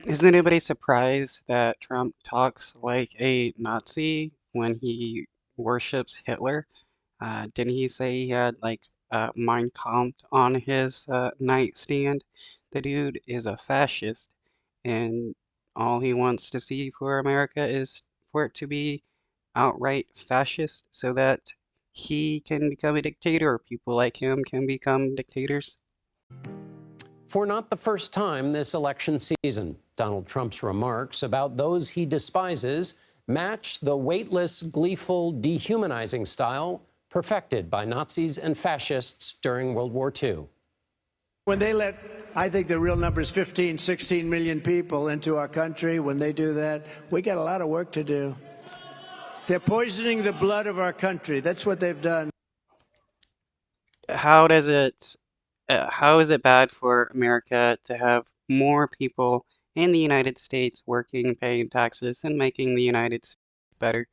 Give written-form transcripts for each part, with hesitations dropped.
Isn't anybody surprised that Trump talks like a Nazi when he worships Hitler? Didn't he say he had like Mein Kampf on his nightstand? The dude is a fascist, and all he wants to see for America is for it to be outright fascist so that he can become a dictator or people like him can become dictators. For not the first time this election season, Donald Trump's remarks about those he despises match the weightless, gleeful, dehumanizing style perfected by Nazis and fascists during World War II. When they let, I think the real number is 15, 16 million people into our country, when they do that, we got a lot of work to do. They're poisoning the blood of our country. That's what they've done. How does it how is it bad for America to have more people in the United States working, paying taxes, and making the United States better?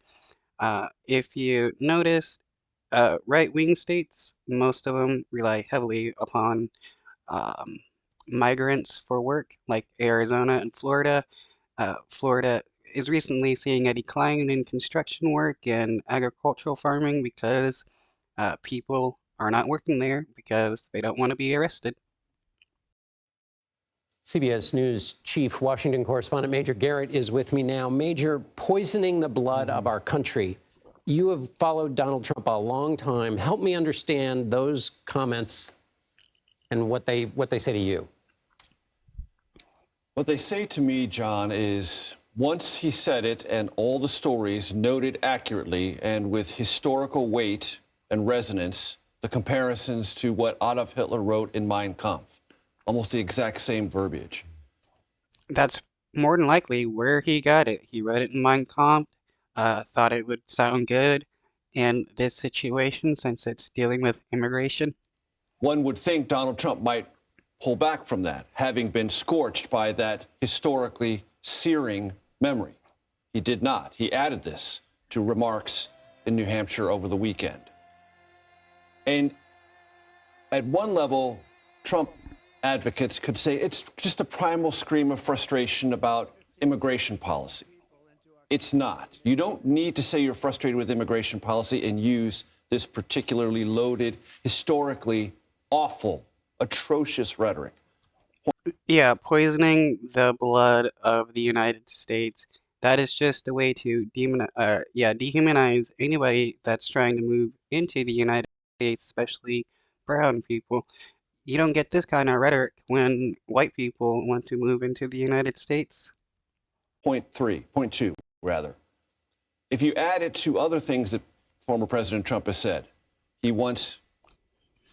If you notice, right-wing states, most of them rely heavily upon um, migrants for work, like Arizona and Florida. Florida is recently seeing a decline in construction work and agricultural farming because people are not working there because they don't want to be arrested. CBS News Chief Washington correspondent Major Garrett is with me now. Major, poisoning the blood of our country. You have followed Donald Trump a long time. Help me understand those comments and what they say to you. What they say to me, John, is once he said it and all the stories noted accurately and with historical weight and resonance, the comparisons to what Adolf Hitler wrote in Mein Kampf, almost the exact same verbiage. That's more than likely where he got it. He read it in Mein Kampf, thought it would sound good in this situation since it's dealing with immigration. One would think Donald Trump might pull back from that, having been scorched by that historically searing memory. He did not. He added this to remarks in New Hampshire over the weekend. And at one level, Trump advocates could say it's just a primal scream of frustration about immigration policy. It's not. You don't need to say you're frustrated with immigration policy and use this particularly loaded, historically awful, atrocious rhetoric. Yeah, poisoning the blood of the United States. That is just a way to dehumanize anybody that's trying to move into the United States, especially brown people. You don't get this kind of rhetoric when white people want to move into the United States. Point two, rather. If you add it to other things that former President Trump has said, he wants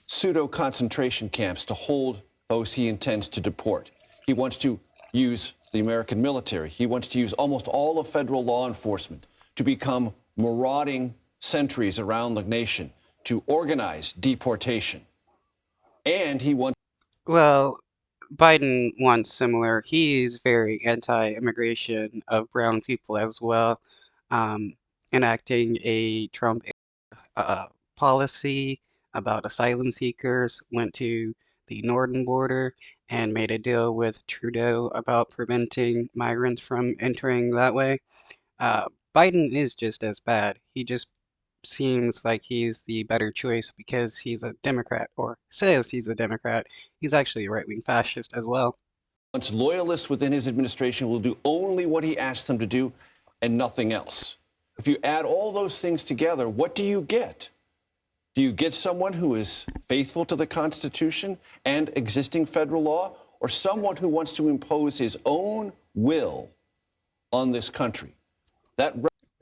pseudo concentration camps to hold those he intends to deport. He wants to use the American military. He wants to use almost all of federal law enforcement to become marauding sentries around the nation to organize deportation. And he wants. Well, Biden wants similar. He's very anti-immigration of brown people as well, um, enacting a Trump uh, policy about asylum seekers, went to the northern border and made a deal with Trudeau about preventing migrants from entering that way. Uh, Biden is just as bad. He just seems like he's the better choice because he's a Democrat, or says he's a Democrat. He's actually a right-wing fascist as well. Once loyalists within his administration will do only what he asks them to do and nothing else. If you add all those things together, what do you get? Do you get someone who is faithful to the Constitution and existing federal law, or someone who wants to impose his own will on this country?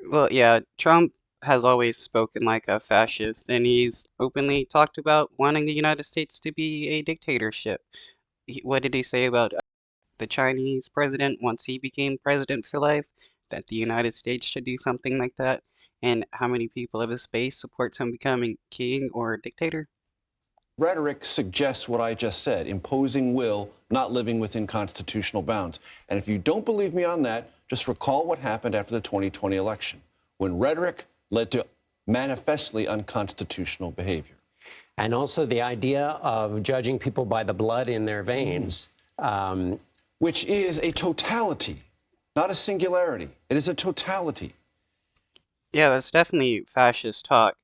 Well, yeah, Trump has always spoken like a fascist, and he's openly talked about wanting the United States to be a dictatorship. What did he say about the Chinese president once he became president for life? That the United States should do something like that? And how many people of his base supports him becoming king or dictator? Rhetoric suggests what I just said, imposing will, not living within constitutional bounds. And if you don't believe me on that, just recall what happened after the 2020 election, when rhetoric led to manifestly unconstitutional behavior. And also the idea of judging people by the blood in their veins. which is a totality, not a singularity. It is a totality. Yeah, that's definitely fascist talk.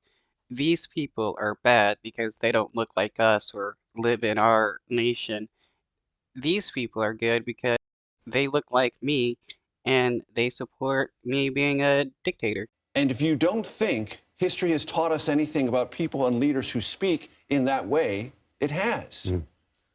These people are bad because they don't look like us or live in our nation. These people are good because they look like me and they support me being a dictator. And if you don't think history has taught us anything about people and leaders who speak in that way, it has.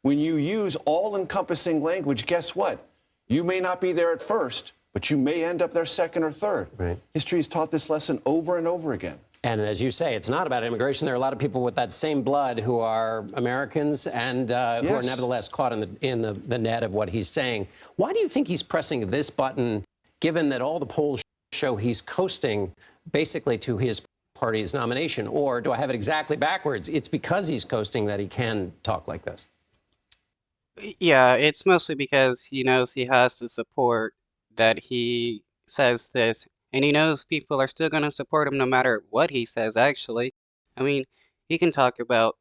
When you use all-encompassing language, guess what? You may not be there at first, but you may end up there second or third. Right. History has taught this lesson over and over again. And as you say, it's not about immigration. There are a lot of people with that same blood who are Americans and who are Yes. nevertheless caught in the net of what he's saying. Why do you think he's pressing this button, given that all the polls show he's coasting basically to his party's nomination? Or do I have it exactly backwards? It's because he's coasting that he can talk like this. Yeah, it's mostly because he knows he has the support that he says this, and he knows people are still going to support him no matter what he says, actually. I mean, he can talk about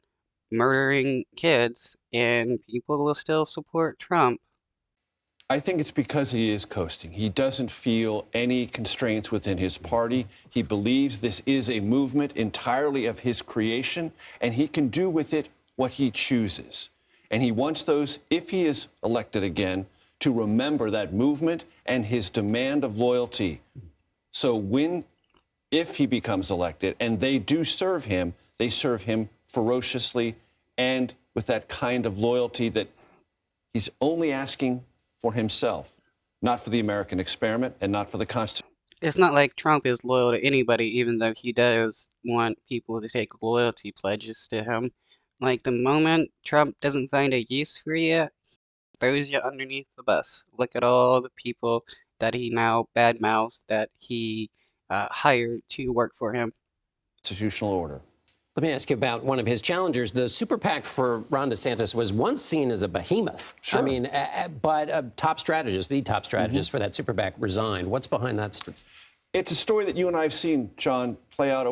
murdering kids, and people will still support Trump. I think it's because he is coasting. He doesn't feel any constraints within his party. He believes this is a movement entirely of his creation, and he can do with it what he chooses. And he wants those, if he is elected again, to remember that movement and his demand of loyalty. So if he becomes elected and they do serve him, they serve him ferociously and with that kind of loyalty that he's only asking for himself, not for the American experiment and not for the Constitution. It's not like Trump is loyal to anybody, even though he does want people to take loyalty pledges to him. Like, the moment Trump doesn't find a use for you, throws you underneath the bus. Look at all the people that he now badmouths that he hired to work for him. Constitutional order. Let me ask you about one of his challengers. The super PAC for Ron DeSantis was once seen as a behemoth. Sure. I mean, but a top strategist, the top strategist for that super PAC resigned. What's behind that? It's a story that you and I have seen, John, play out